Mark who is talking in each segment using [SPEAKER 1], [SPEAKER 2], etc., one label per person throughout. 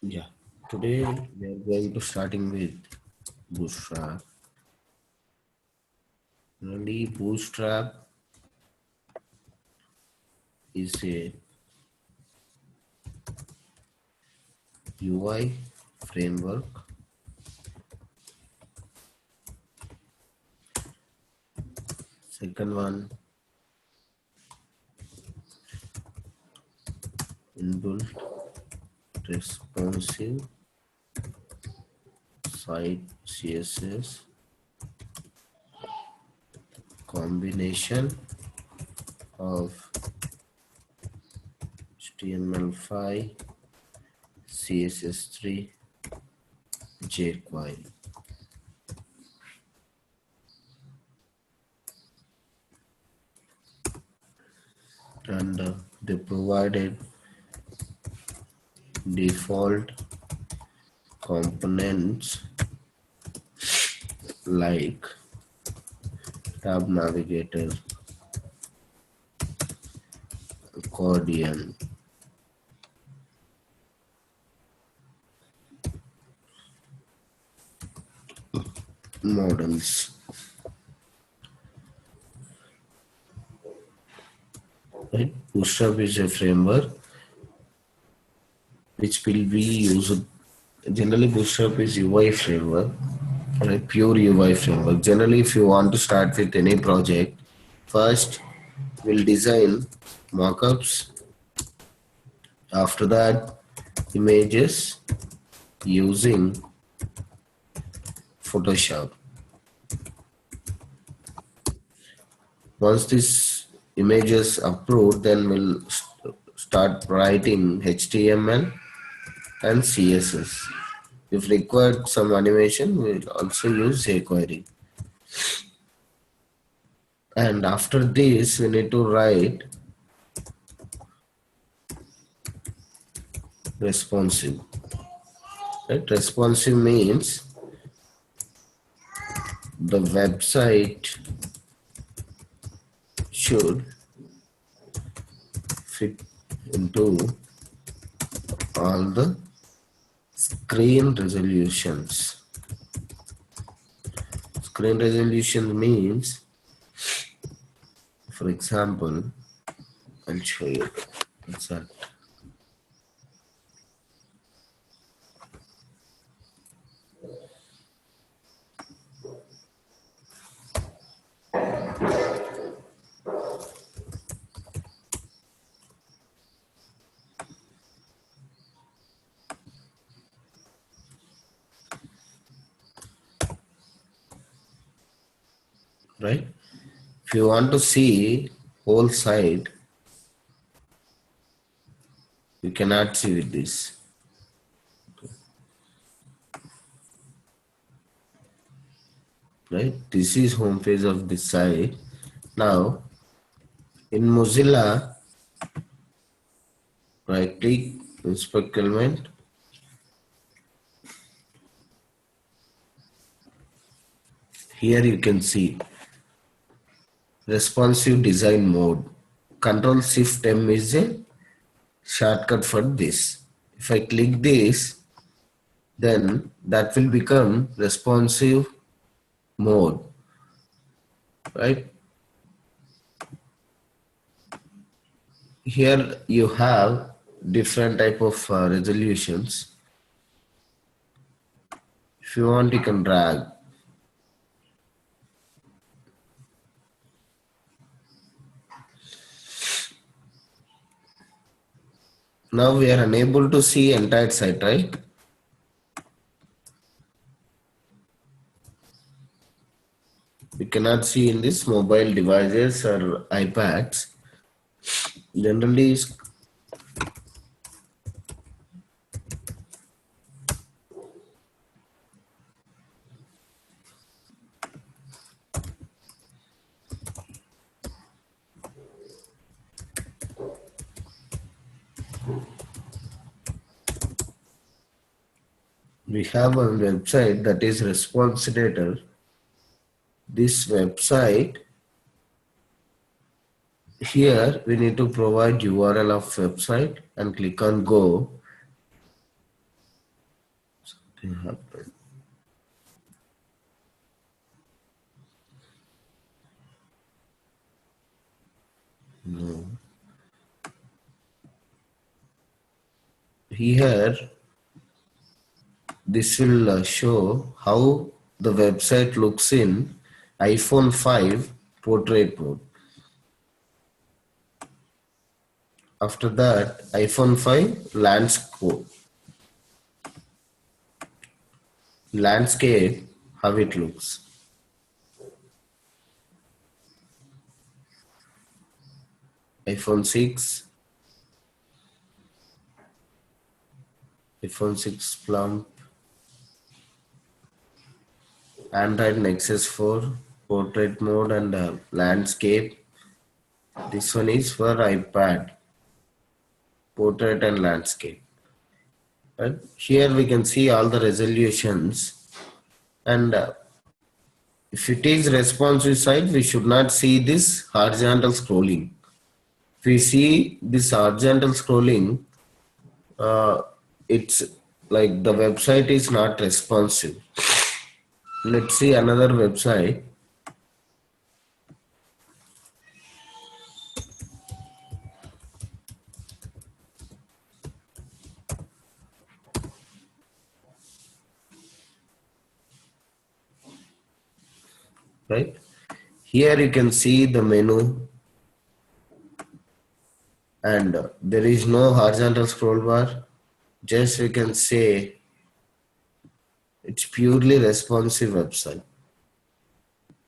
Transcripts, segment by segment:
[SPEAKER 1] Yeah, today we are going to starting with Bootstrap. Really, Bootstrap is a UI framework. Second one, inbuilt responsive site CSS combination of HTML5, CSS3, jQuery. And they provided default components like tab navigator, accordion, models. Right? Bootstrap is a framework which will be used. Generally, Bootstrap is UI framework, right? Pure UI framework. Generally, if you want to start with any project, first we'll design mockups. After that, images using Photoshop. Once this image is approved, then we'll start writing HTML and CSS. If required some animation, we'll also use jQuery. And after this, we need to write responsive. Right? Responsive means the website should fit into all the screen resolutions. Screen resolution means, for example, I'll show you. What's that? Right? If you want to see whole site, you cannot see with this. Right? This is home page of this site. Now, in Mozilla, right click, inspect element. Here you can see responsive design mode. Control Shift M is a shortcut for this. If I click this, then that will become responsive mode, right? Here you have different type of resolutions. If you want, you can drag. Now we are unable to see entire site, right? We cannot see in this mobile devices or iPads. Generally, we have a website that is Responsidator. This website, here we need to provide URL of website and click on go. It happened. No. Here, this will show how the website looks in iPhone 5 portrait mode. After that, iPhone 5 landscape, how it looks. iPhone 6, iPhone 6 Plump, Android Nexus 4, portrait mode and landscape. This one is for iPad, portrait and landscape. Right? Here we can see all the resolutions, and if it is responsive site, we should not see this horizontal scrolling. If we see this horizontal scrolling, it's like the website is not responsive. Let's see another website. Right? Here you can see the menu, and there is no horizontal scroll bar. Just we can say it's purely responsive website.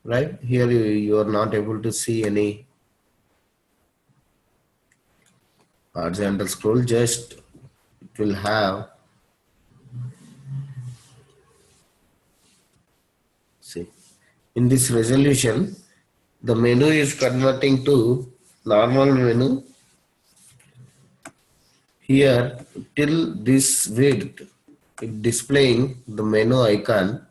[SPEAKER 1] Right? Here you are not able to see any horizontal scroll, just it will have, see, in this resolution the menu is converting to normal menu. Here till this width it displaying the menu icon.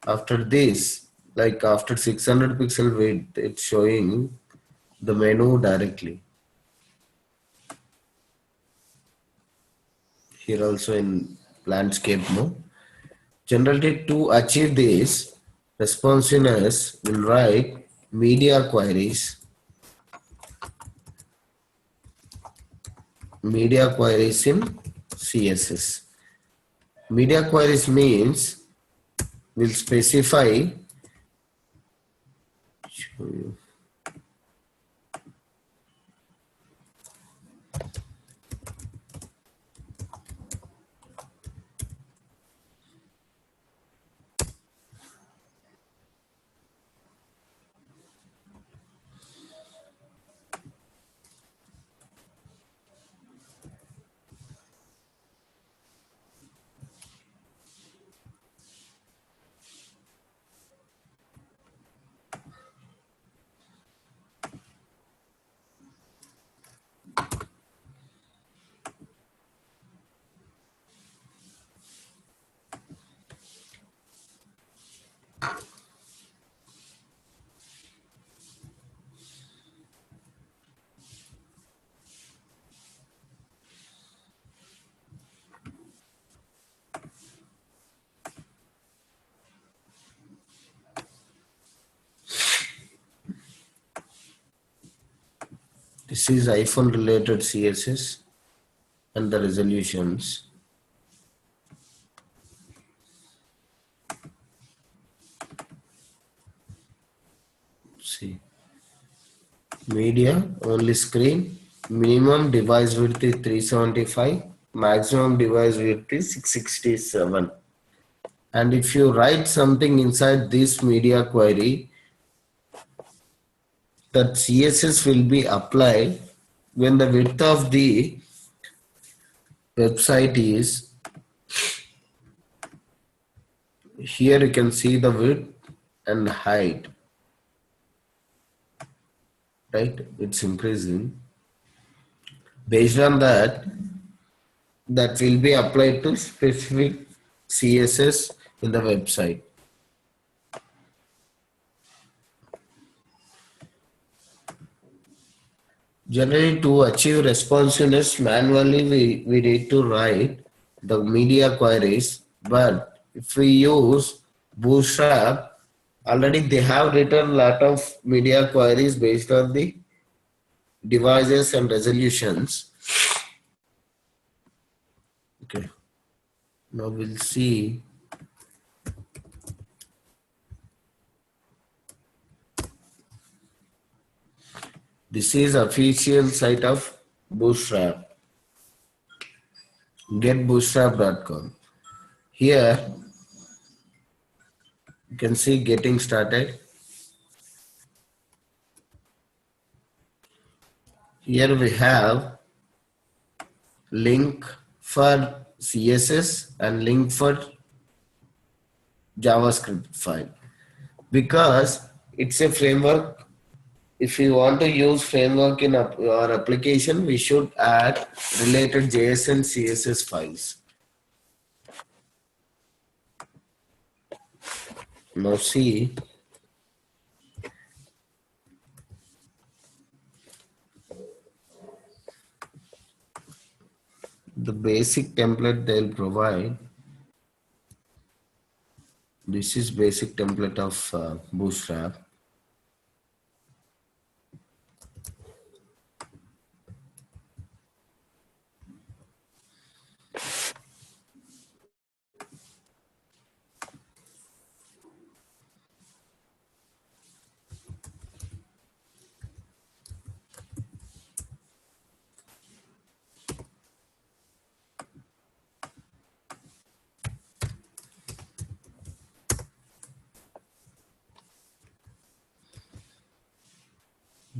[SPEAKER 1] After this, like after 600 pixel width, it's showing the menu directly. Here also in landscape mode. Generally, to achieve this responsiveness, we'll write media queries. Media queries in CSS. Media queries means we'll specify. Show you. This is iPhone related CSS and the resolutions. See, media only screen, minimum device width is 375, maximum device width is 667. And if you write something inside this media query, that CSS will be applied when the width of the website is, here you can see the width and height, right? It's increasing. Based on that, that will be applied to specific CSS in the website. Generally, to achieve responsiveness manually, we need to write the media queries, but If we use Bootstrap, already they have written a lot of media queries based on the devices and resolutions. Okay, now we'll see. This is official site of Bootstrap, getbootstrap.com. Here you can see getting started. Here we have link for CSS and link for JavaScript file. Because it's a framework, if you want to use framework in our application, we should add related JS and CSS files. Now see, the basic template they'll provide. This is basic template of Bootstrap.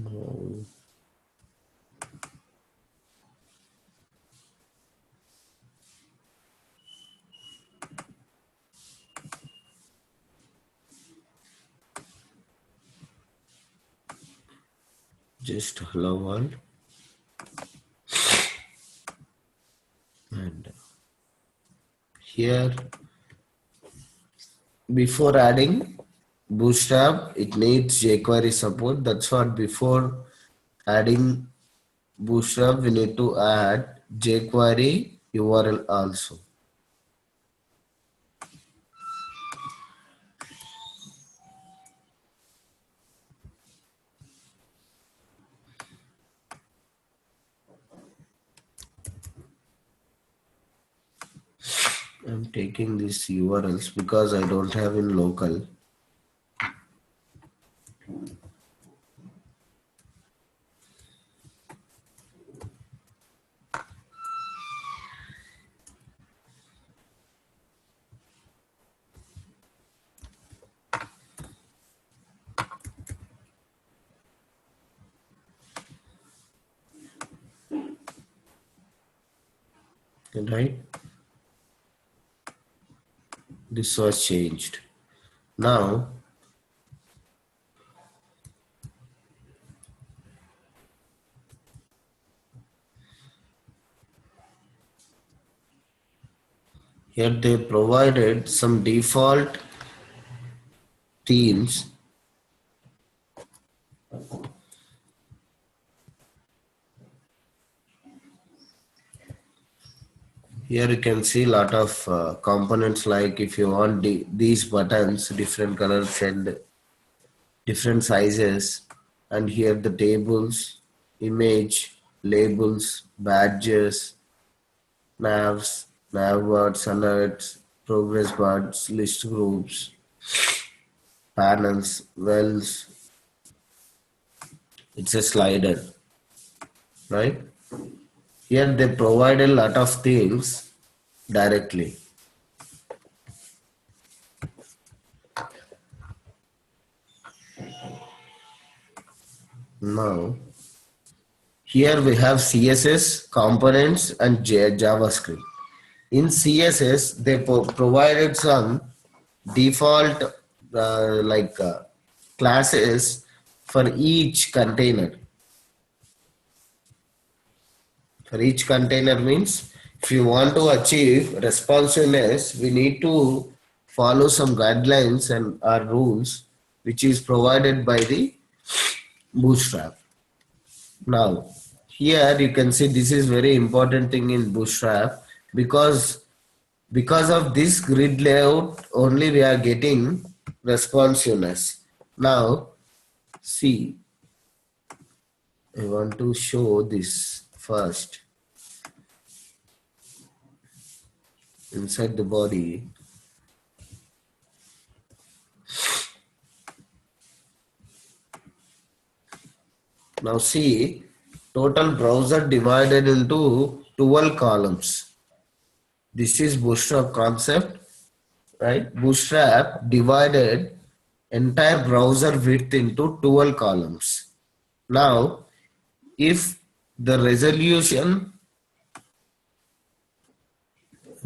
[SPEAKER 1] No. Just hello world. And here, before adding Bootstrap, it needs jQuery support. That's what before adding Bootstrap, we need to add jQuery URL also. I'm taking these URLs because I don't have in local. Right? This was changed. Now, here they provided some default themes. Here you can see a lot of components, like if you want these buttons, different colors and different sizes, and here the tables, image, labels, badges, navs, nav bars, alerts, progress bars, list groups, panels, wells. It's a slider, right? Here they provide a lot of things directly. Now, here we have CSS, components, and JavaScript. In CSS, they provided some default classes for each container. For each container means if you want to achieve responsiveness, we need to follow some guidelines and our rules, which is provided by the Bootstrap. Now, here you can see this is very important thing in Bootstrap, because Because of this grid layout, only we are getting responsiveness. Now, see, I want to show this first inside the body. Now see, total browser divided into 12 columns. This is Bootstrap concept, right? Bootstrap divided entire browser width into 12 columns. Now, if the resolution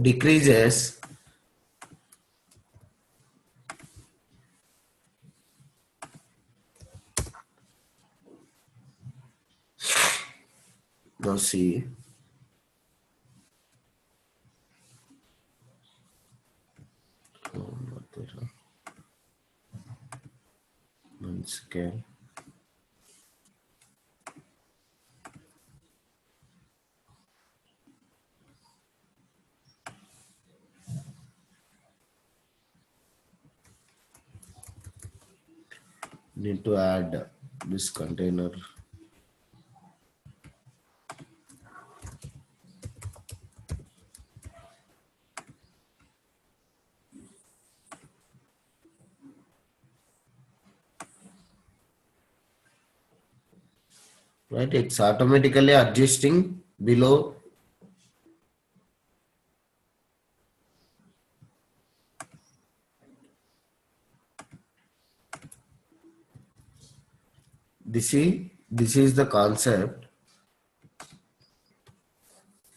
[SPEAKER 1] decreases, now see, once again, need to add this container. Right, it's automatically adjusting below. This is the concept.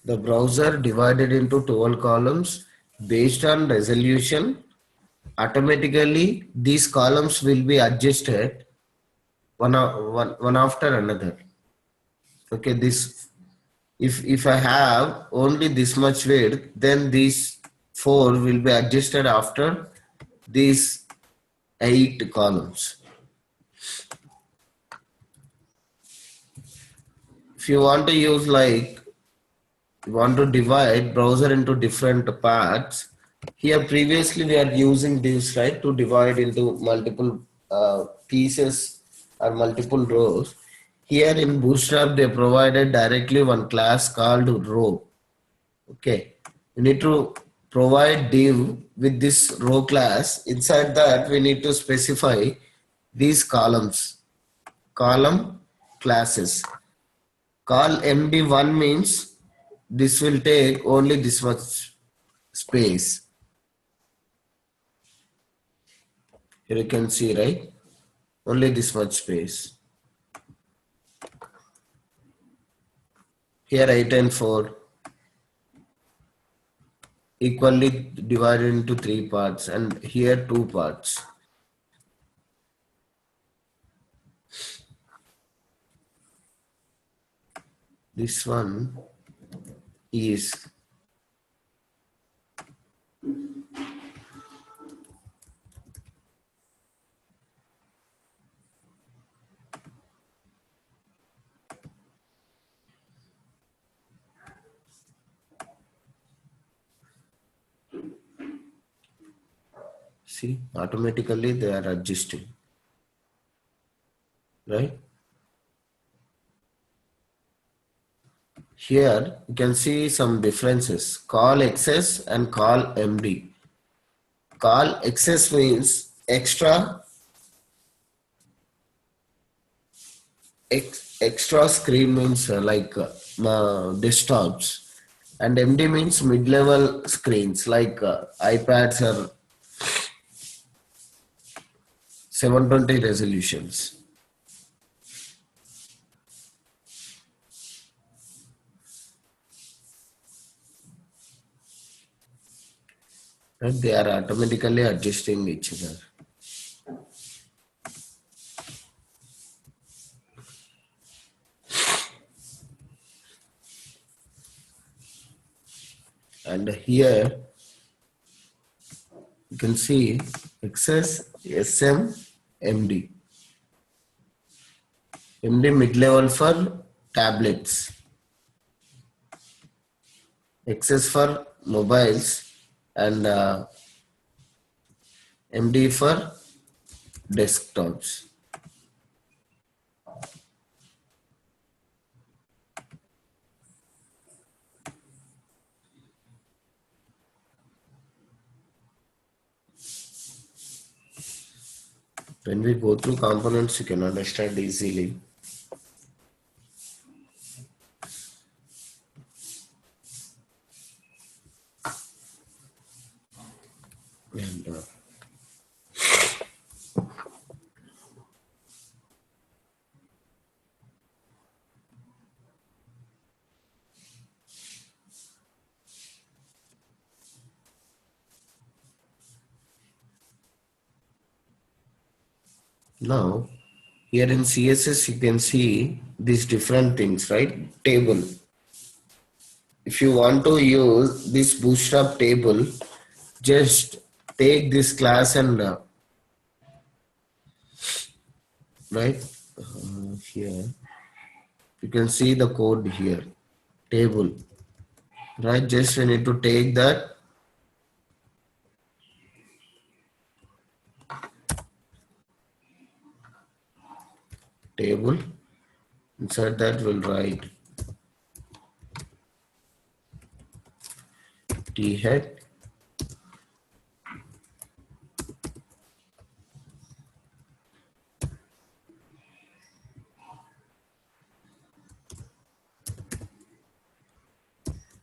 [SPEAKER 1] The browser divided into 12 columns based on resolution. Automatically, these columns will be adjusted one after another. Okay, this if I have only this much width, then these 4 will be adjusted after these 8 columns. If you want to use like you want to divide browser into different parts, here previously we are using this, right, to divide into multiple pieces or multiple rows. Here in Bootstrap they provided directly one class called row. Okay, we need to provide div with this row class. Inside that we need to specify these columns, column classes. Call MD1 means this will take only this much space. Here you can see, right? Only this much space. Here 8 and 4 equally divided into 3 parts, and here 2 parts. This one is see, automatically they are adjusting, right? Here you can see some differences. Call XS and call MD. Call XS means extra extra screen means desktops, and MD means mid-level screens like iPads or 720 resolutions. Right? They are automatically adjusting each other. And here you can see XS, SM, MD. MD mid-level for tablets. XS for mobiles, and MD for desktops. When we go through components, you can understand easily. And now, here in CSS, you can see these different things, right? Table. If you want to use this Bootstrap table, just take this class and right here, you can see the code here. Table, right? Just we need to take that table. Inside that, we'll write T head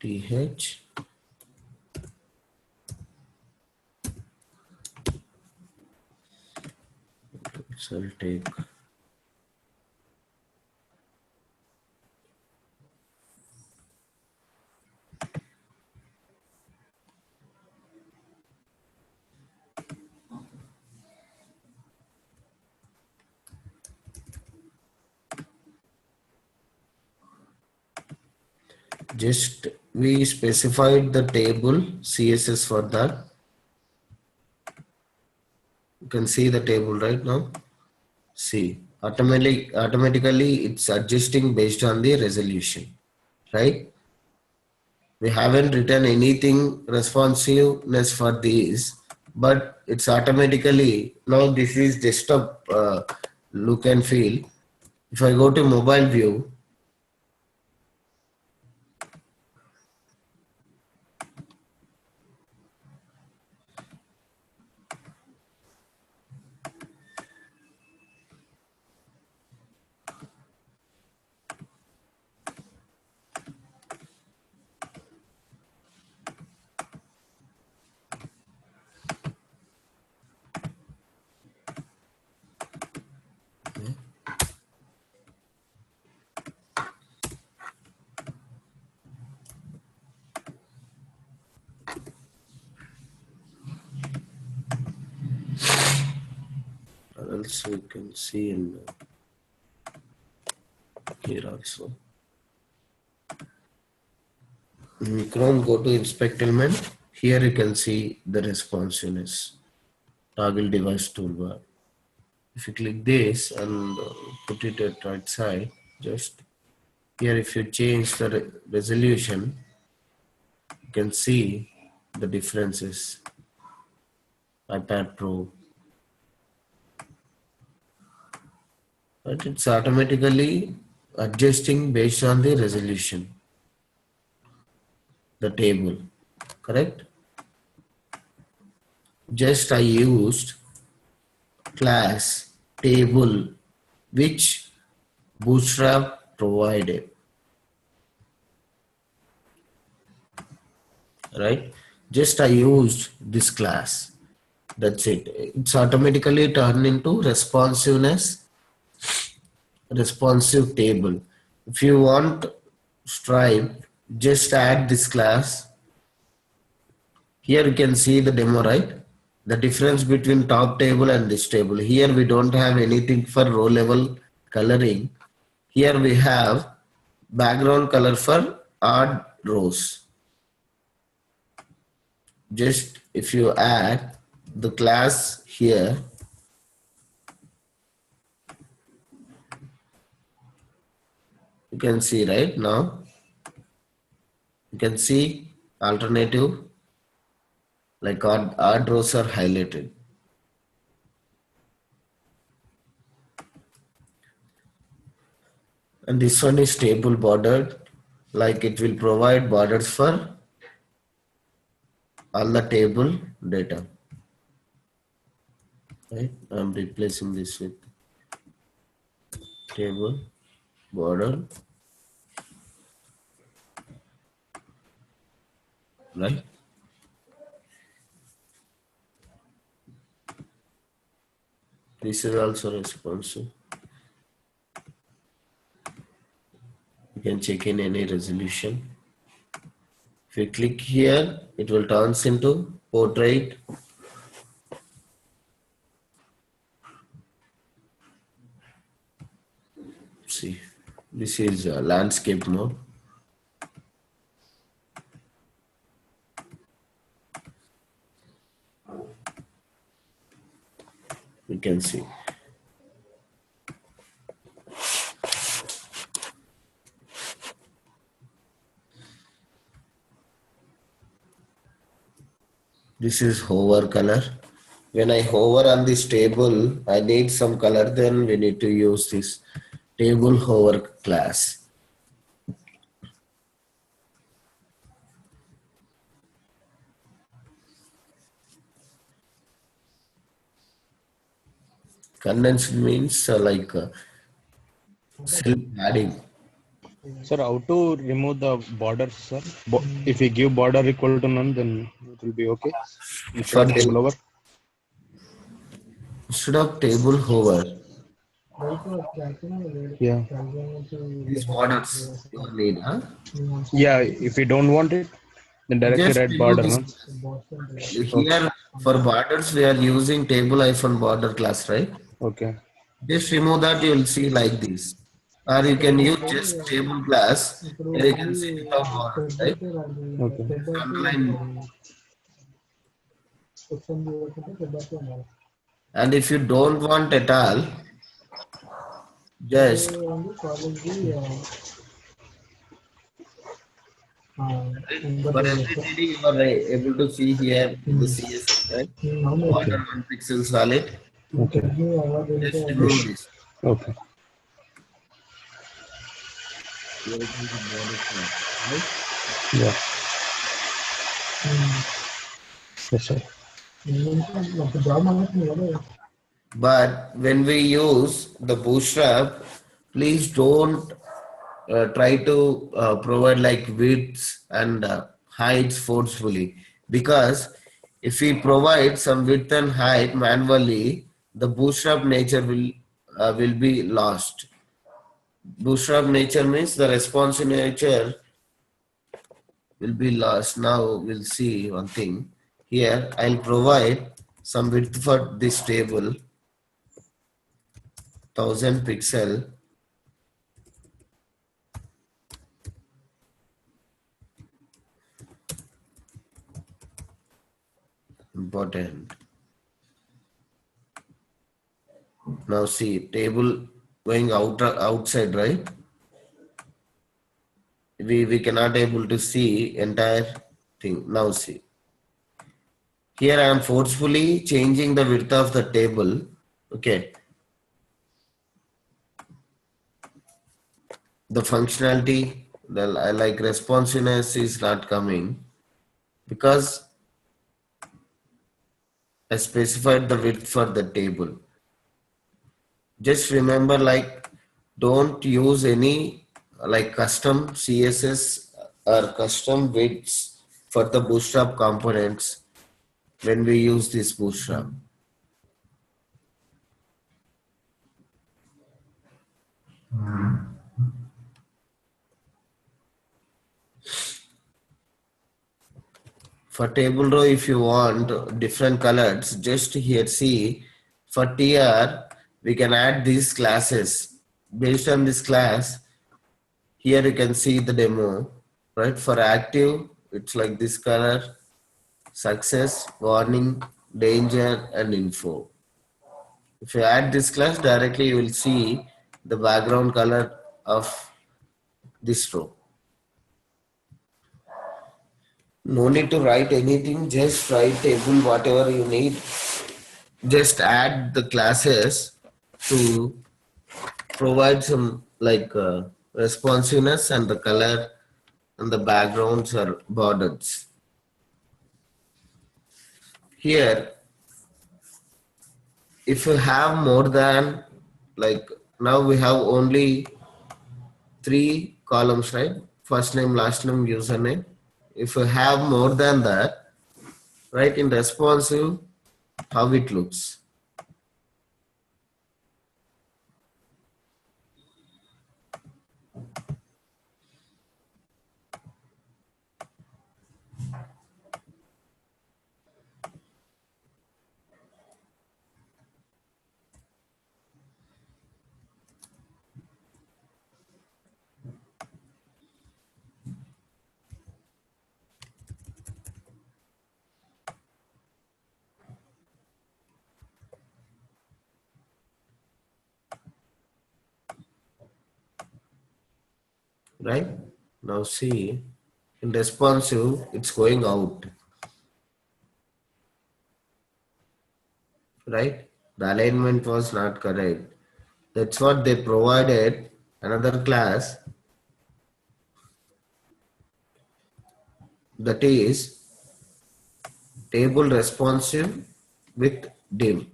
[SPEAKER 1] TH, so I'll take just we specified the table CSS for that. You can see the table right now. See, automatically it's adjusting based on the resolution, right? We haven't written anything responsiveness for these, but it's automatically now this is desktop look and feel. If I go to mobile view, or else you can see in here also. In Chrome, go to inspect element. Here you can see the responsiveness. Toggle device toolbar. If you click this and put it at right side, just here if you change the resolution, you can see the differences. iPad Pro, but it's automatically adjusting based on the resolution, the table, correct? Just I used class table which Bootstrap provided, right? Just I used this class. That's it. It's automatically turned into responsive table. If you want Stripe, just add this class. Here you can see the demo, right? The difference between top table and this table. Here we don't have anything for row level coloring. Here we have background color for odd rows. Just if you add the class here, you can see right now, you can see alternative like odd rows are highlighted. And this one is table bordered, like it will provide borders for all the table data. Right? I'm replacing this with table border, right? This is also responsive. You can check in any resolution. If you click here, it will turn into portrait. See, this is landscape mode. You can see. This is hover color. When I hover on this table, I need some color, then we need to use this table hover class. Condensed means self padding.
[SPEAKER 2] Sir, how to remove the borders, sir? If we give border equal to none, then it will be okay.
[SPEAKER 1] For
[SPEAKER 2] Table over.
[SPEAKER 1] instead of table hover,
[SPEAKER 2] Yeah.
[SPEAKER 1] these borders you need, huh?
[SPEAKER 2] Yeah. If we don't want it, then directly
[SPEAKER 1] Just
[SPEAKER 2] write
[SPEAKER 1] remove
[SPEAKER 2] border,
[SPEAKER 1] this.
[SPEAKER 2] no? Okay.
[SPEAKER 1] Here for borders, we are using table hyphen border class, right?
[SPEAKER 2] Okay.
[SPEAKER 1] Just remove that, you will see like this. Or you can use just table class. Here you can see without borders, right?
[SPEAKER 2] Okay.
[SPEAKER 1] Underline. And if you don't want at all, just for every you are able to see here in the CSS, right? Border
[SPEAKER 2] Okay.
[SPEAKER 1] 1 pixel solid.
[SPEAKER 2] Okay.
[SPEAKER 1] Just remove this.
[SPEAKER 2] Okay.
[SPEAKER 1] Here it is the border class, right?
[SPEAKER 2] Yeah. Yes, sir.
[SPEAKER 1] But when we use the bootstrap, please don't try to provide like widths and heights forcefully, because if we provide some width and height manually, the bootstrap nature will be lost. Bootstrap nature means the responsive nature will be lost. Now we'll see one thing. Here I'll provide some width for this table, 1000 pixel. Important. Now see table going outside, right? We cannot able to see entire thing. Now see. Here I am forcefully changing the width of the table. Okay. The functionality, the like responsiveness is not coming because I specified the width for the table. Just remember, like, don't use any like custom CSS or custom widths for the Bootstrap components when we use this Bootstrap. For table row, if you want different colors, just here see for TR, we can add these classes. Based on this class, here you can see the demo, right? For active, it's like this color, success, warning, danger, and info. If you add this class directly, you will see the background color of this row. No need to write anything, just write table whatever you need. Just add the classes to provide some like responsiveness and the color and the backgrounds are borders. Here, if you have more than like now we have only three columns, right? First name, last name, username. If you have more than that, write in responsive how it looks, right? Now see, in responsive, it's going out, right? The alignment was not correct. That's what they provided another class that is table responsive with div.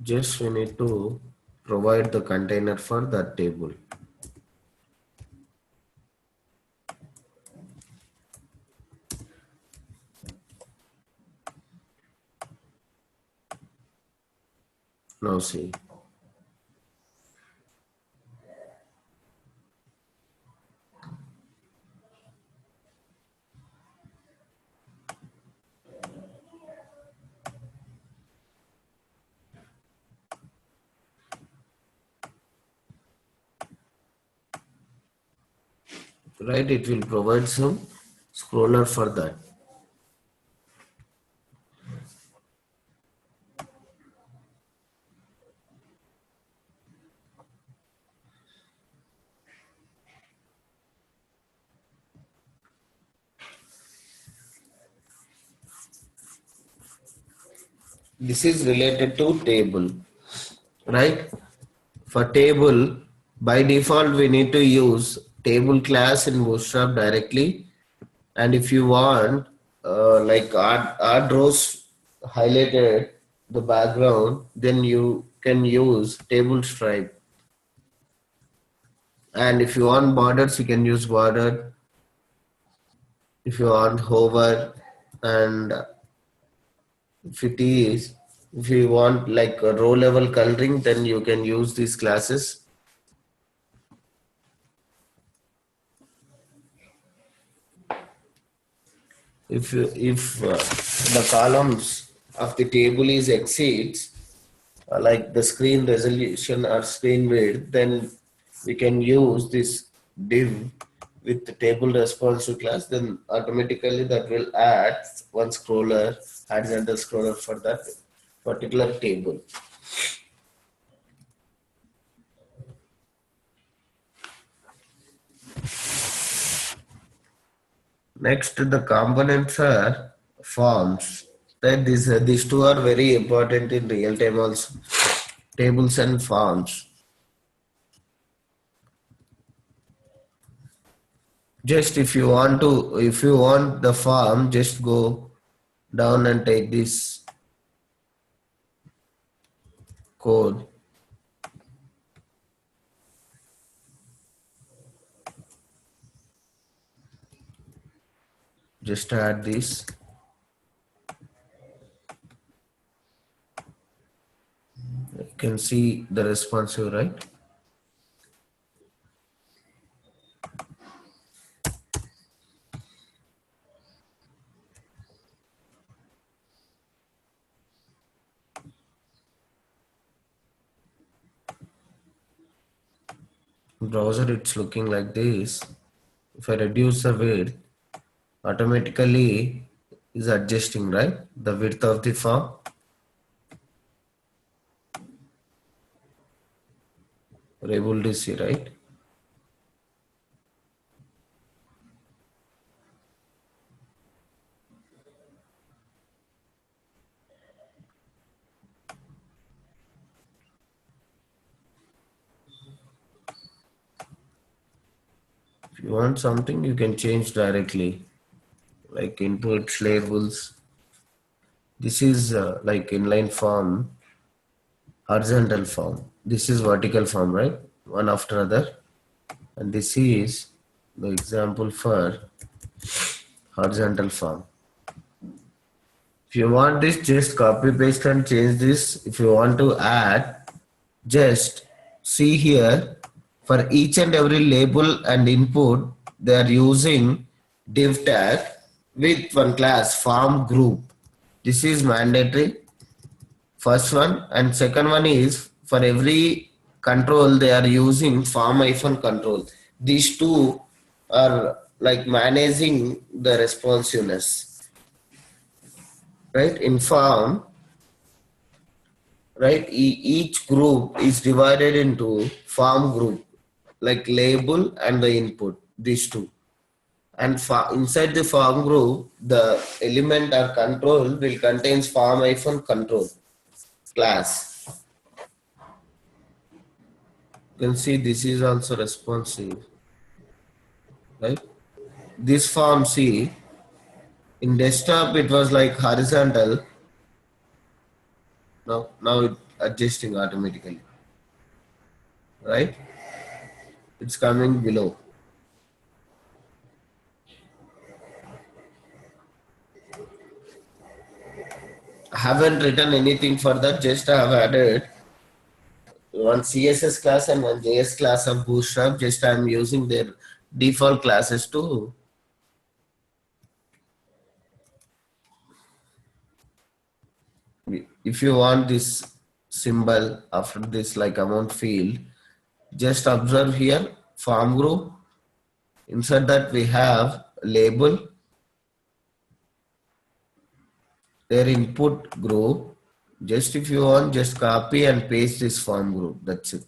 [SPEAKER 1] Just we need to provide the container for that table. Now see, right? It will provide some scroller for that. This is related to table, right? For table, by default, we need to use table class in Bootstrap directly. And if you want, like add rows highlighted the background, then you can use table stripe. And if you want borders, you can use border. If you want hover, and if it is, if you want like a row level coloring, then you can use these classes. If the columns of the table is exceeds like the screen resolution or screen width, then we can use this div with the table responsive class. Then automatically that will add one scroller, horizontal scroller for that particular table. Next, the components are forms. That these two are very important in real time also. Tables and forms. Just if you want the form, just go down and take this code. Just add this. You can see the responsive, right? Browser, it's looking like this. If I reduce the width, automatically is adjusting, right? The width of the form. You're able to see, right? If you want something, you can change directly, like inputs, labels. This is like inline form, horizontal form. This is vertical form, right? One after other. And this is the example for horizontal form. If you want this, just copy paste and change this. If you want to add, just see here for each and every label and input, they are using div tag with one class form group. This is mandatory. First one, and second one is for every control they are using form hyphen control. These two are like managing the responsiveness, right? In form, right? Each group is divided into form group, like label and the input. These two, and inside the form group, the element or control will contains form hyphen control class. You can see this is also responsive, right? This form, see, in desktop it was like horizontal. Now it adjusting automatically, right? It's coming below. I haven't written anything for that, just I have added one CSS class and one JS class of Bootstrap. Just I am using their default classes to. If you want this symbol after this like amount field, just observe here form group. Inside that we have label, their input group. Just if you want, just copy and paste this form group. That's it.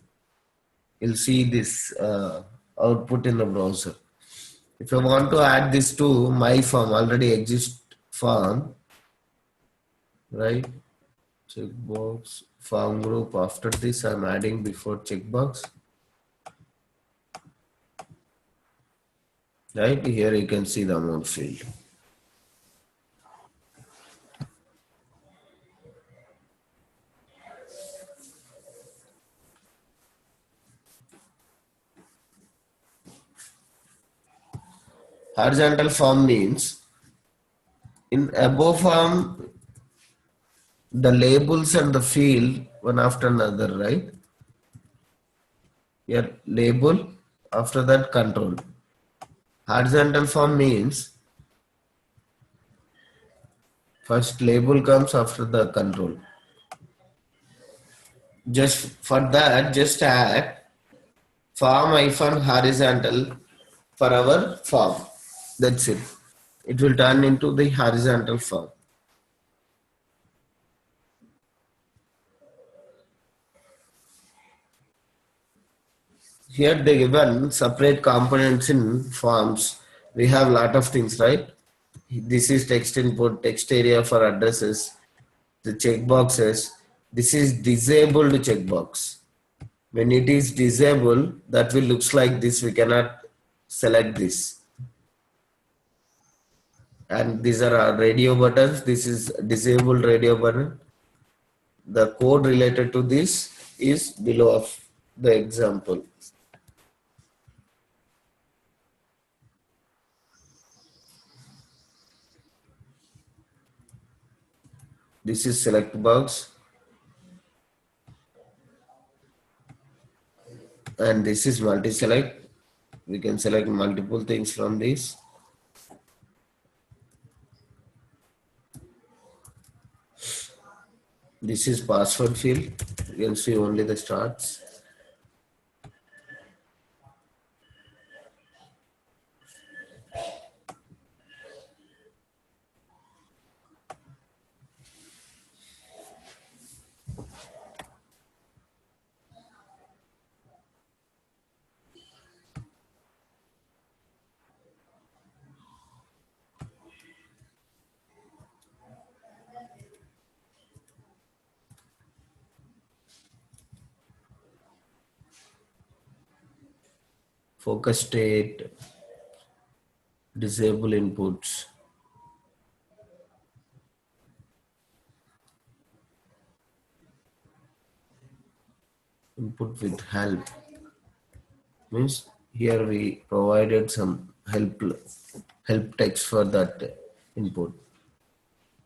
[SPEAKER 1] You'll see this output in the browser. If I want to add this to my form, already exist form, right? Checkbox, form group. After this, I'm adding before checkbox. Right here, you can see the amount field. Horizontal form means in above form, the labels and the field one after another, right? Here label, after that control. Horizontal form means first label comes after the control. Just for that, just add form hyphen horizontal for our form. That's it. It will turn into the horizontal form. Here they given separate components in forms. We have lot of things, right? This is text input, text area for addresses, the checkboxes. This is disabled checkbox. When it is disabled, that will looks like this. We cannot select this. And these are our radio buttons. This is disabled radio button. The code related to this is below of the example. This is select box, and this is multi-select. We can select multiple things from this. This is password field. You can see only the starts. focus state, disable inputs, input with help. Means here we provided some help text for that input.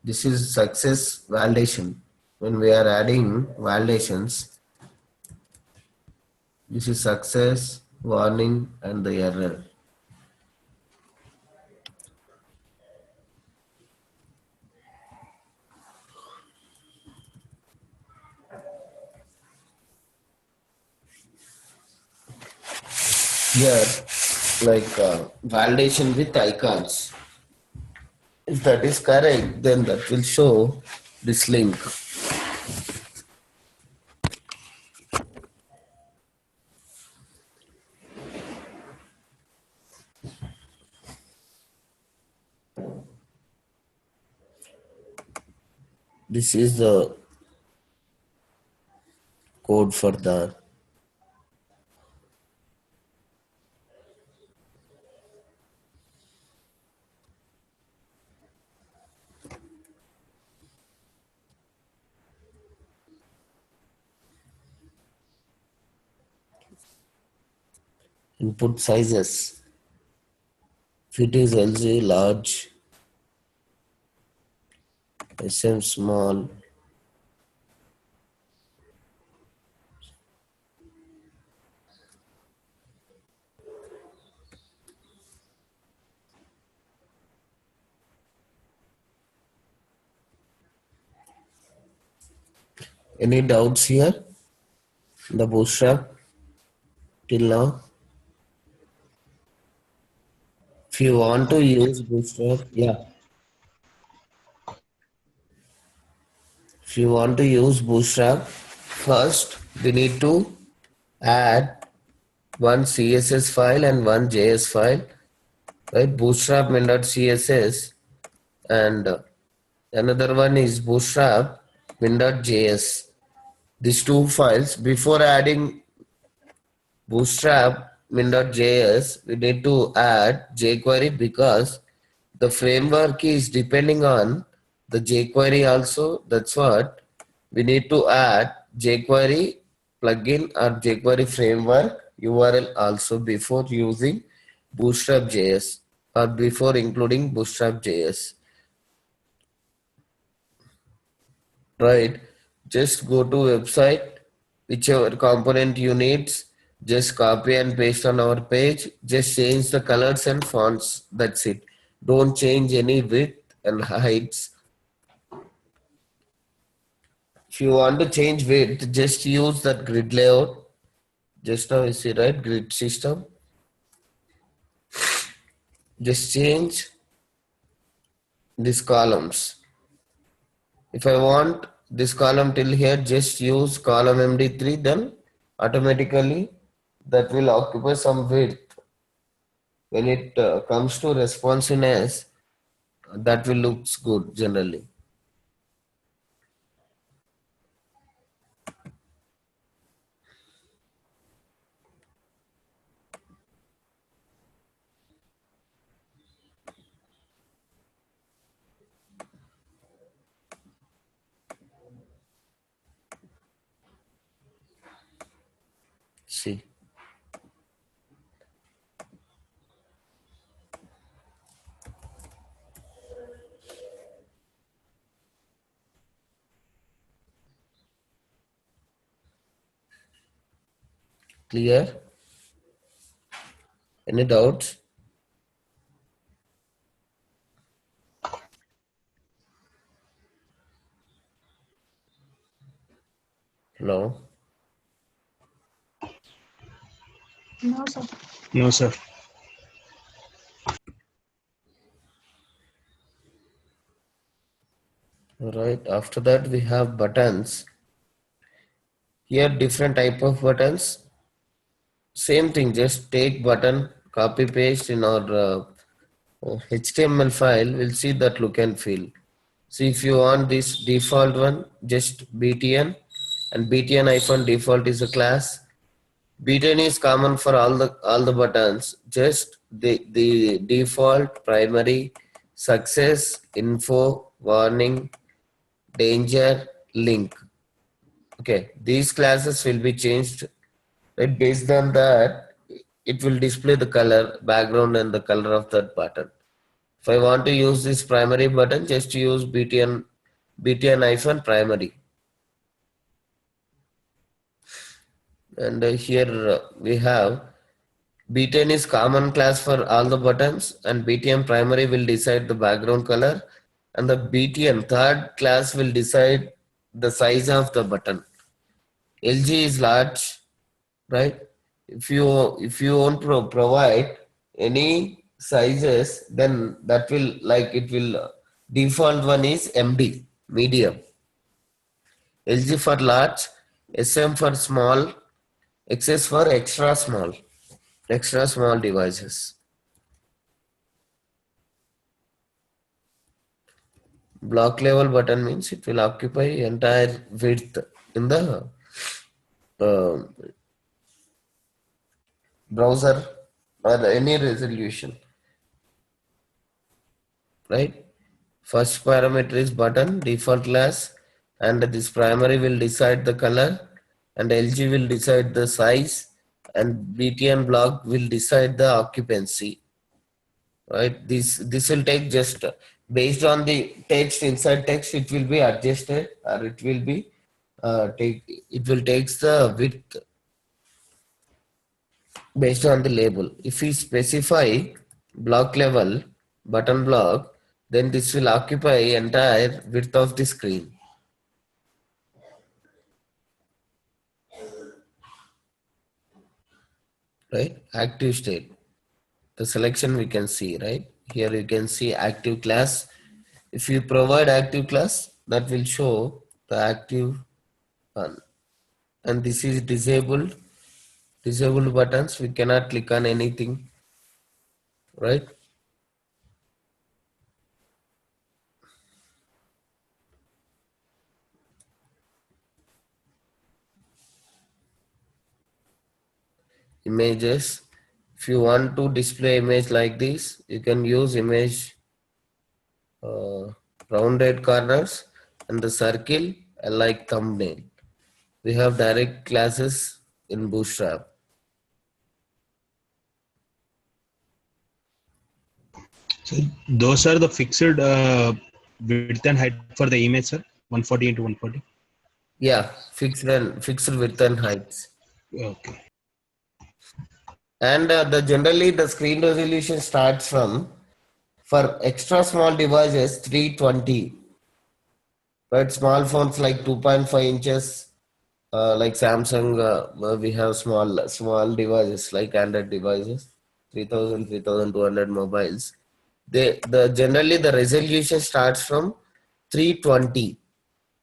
[SPEAKER 1] This is success validation. When we are adding validations, this is success, warning, and the error. Here, like validation with icons. If that is correct, then that will show this link. This is the code for the input sizes. If it is LG large, SM small, any doubts here? The Bootstrap till now? If you want to use Bootstrap, yeah. If you want to use Bootstrap, first we need to add one CSS file and one JS file, right? Bootstrap min.css and another one is Bootstrap min.js. These two files, before adding Bootstrap min.js, we need to add jQuery because the framework is depending on the jQuery also. That's what we need to add jQuery plugin or jQuery framework URL also before using Bootstrap JS or before including Bootstrap JS. Right? Just go to website, whichever component you need, just copy and paste on our page. Just change the colors and fonts. That's it. Don't change any width and heights. If you want to change width, just use that grid layout. Just now you see, right? Grid system. Just change these columns. If I want this column till here, just use column MD3, then automatically that will occupy some width. When it comes to responsiveness, that will looks good generally. See. Clear? Any doubts? No.
[SPEAKER 3] No, sir.
[SPEAKER 2] No, sir.
[SPEAKER 1] Alright. After that, we have buttons. Here, different type of buttons. Same thing. Just take button, copy paste in our HTML file. We'll see that look and feel. See, if you want this default one, just btn, and btn-default is a class. B10 is common for all the buttons. Just the default, primary, success, info, warning, danger, link. Okay, these classes will be changed. Right, based on that, it will display the color, background, and the color of that button. If I want to use this primary button, just use btn-primary. And here we have B10 is common class for all the buttons, and BTN primary will decide the background color, and the BTN third class will decide the size of the button. LG is large, right? If you won't provide any sizes, then that will default one is MD, medium. LG for large, SM for small, XS for extra small devices. Block level button means it will occupy entire width in the uh, browser or any resolution, right? First parameter is button default class, and this primary will decide the color, and LG will decide the size, and BTN block will decide the occupancy. Right, this will take just based on the text, inside text it will be adjusted, or it will be takes the width based on the label. If we specify block level button block, then this will occupy entire width of the screen. Right, active state, the selection we can see, right here you can see active class. If you provide active class, that will show the active one, and this is disabled buttons, we cannot click on anything, right? Images, if you want to display image like this, you can use image rounded corners and the circle like thumbnail. We have direct classes in Bootstrap.
[SPEAKER 2] So those are the fixed width and height for the image, sir. 140 into 140.
[SPEAKER 1] Yeah, fixed width and heights.
[SPEAKER 2] Okay.
[SPEAKER 1] And generally the screen resolution starts from, for extra small devices, 320. But small phones like 2.5 inches, like Samsung, we have small devices like Android devices, 3,200 mobiles. Generally the resolution starts from 320.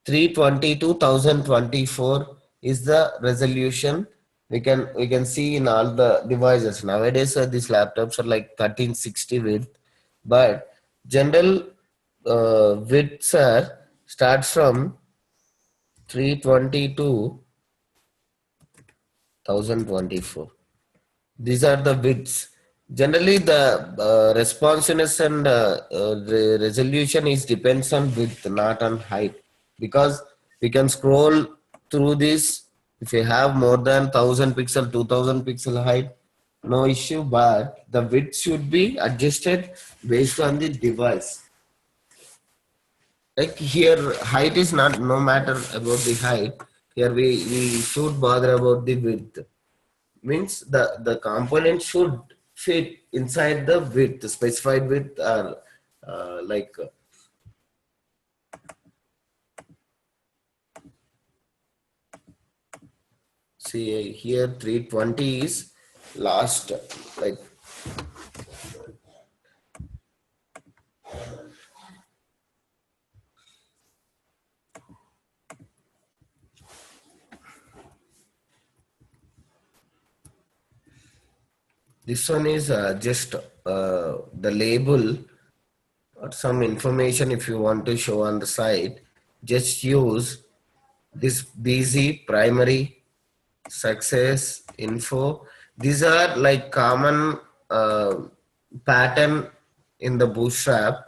[SPEAKER 1] 320 to 1024 is the resolution we can see in all the devices. Nowadays, these laptops are like 1360 width, but general widths are starts from 320 to 1024. These are the widths. Generally, the responsiveness and resolution is depends on width, not on height, because we can scroll through this. If you have more than 1000 pixel, 2000 pixel height, no issue. But the width should be adjusted based on the device. Like here, height is not, no matter about the height. Here we should bother about the width. Means the component should fit inside the width, the specified width, or like see here 320 is last, like this one is just the label or some information. If you want to show on the side, just use this BZ primary, success, info. These are like common pattern in the Bootstrap.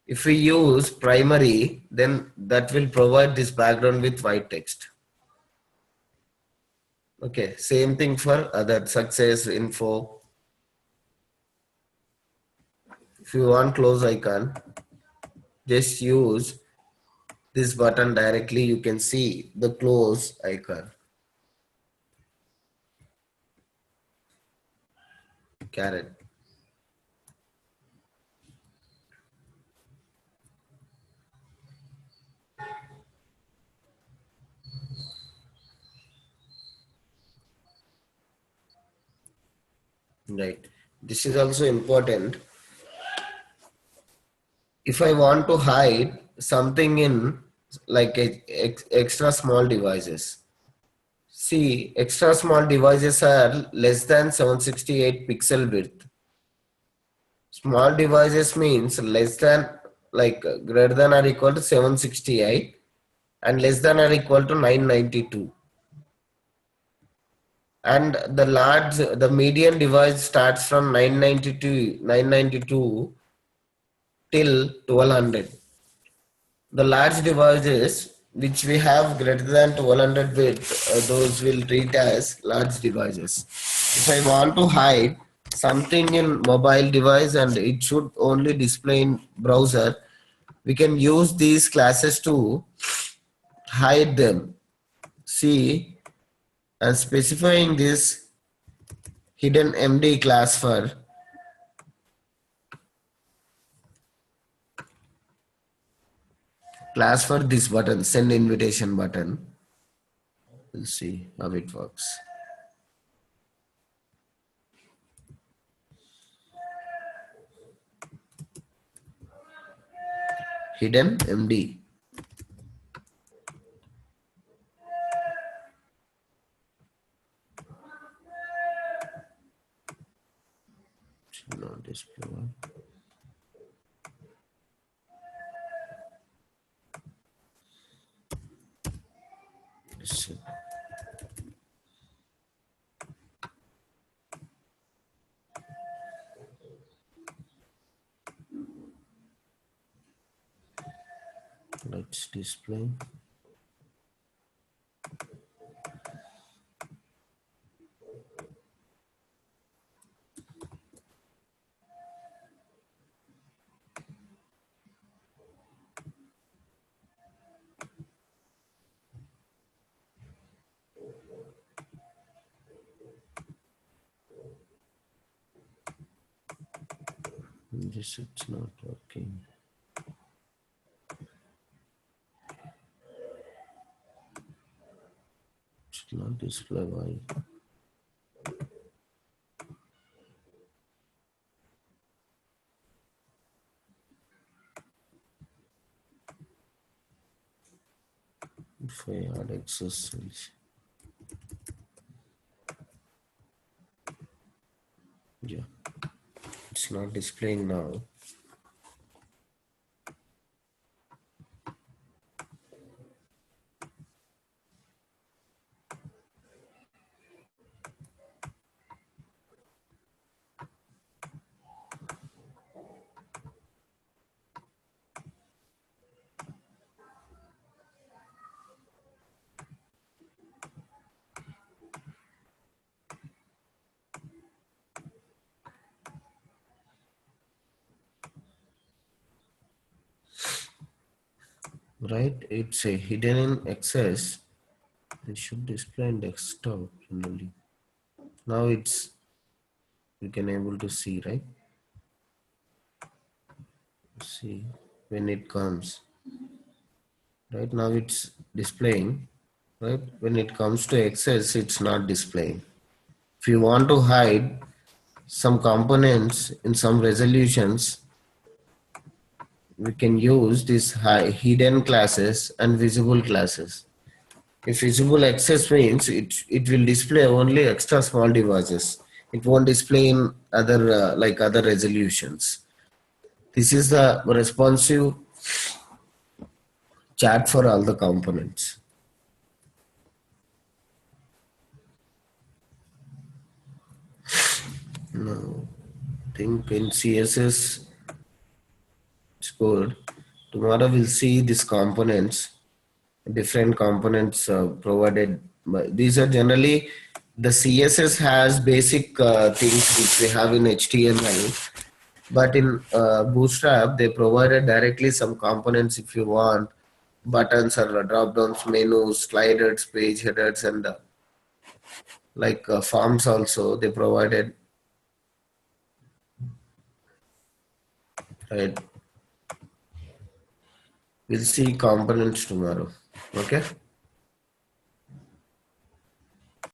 [SPEAKER 1] If we use primary, then that will provide this background with white text. Okay, same thing for other success info. If you want close icon, just use this button directly. You can see the close icon. Caret. Right. This is also important. If I want to hide something in like extra small devices. See, extra small devices are less than 768 pixel width. Small devices means less than like greater than or equal to 768 and less than or equal to 992. And the median device starts from 992 till 1200. The large devices which we have greater than 1200 width, those will treat as large devices. If I want to hide something in mobile device and it should only display in browser, we can use these classes to hide them. See, and specifying this hidden MD class for this button, send invitation button. We'll see how it works. Hidden MD. Should not display. Let's display. This it's not working. Should not display why. If I add access cells. Yeah, it's not displaying now. Right, it's a hidden in access. It should display in desktop generally. Now it's you can able to see, right? See when it comes. Right now it's displaying. Right, when it comes to access, it's not displaying. If you want to hide some components in some resolutions, we can use these hidden classes and visible classes. If visible access means it will display only extra small devices. It won't display in other like other resolutions. This is the responsive chat for all the components. No, think in CSS it's good. Tomorrow we'll see these components, different components provided. But these are generally the CSS has basic things which we have in HTML, but in Bootstrap they provided directly some components if you want buttons or drop downs, menus, sliders, page headers, and forms also they provided. Right. We'll see components tomorrow. Okay.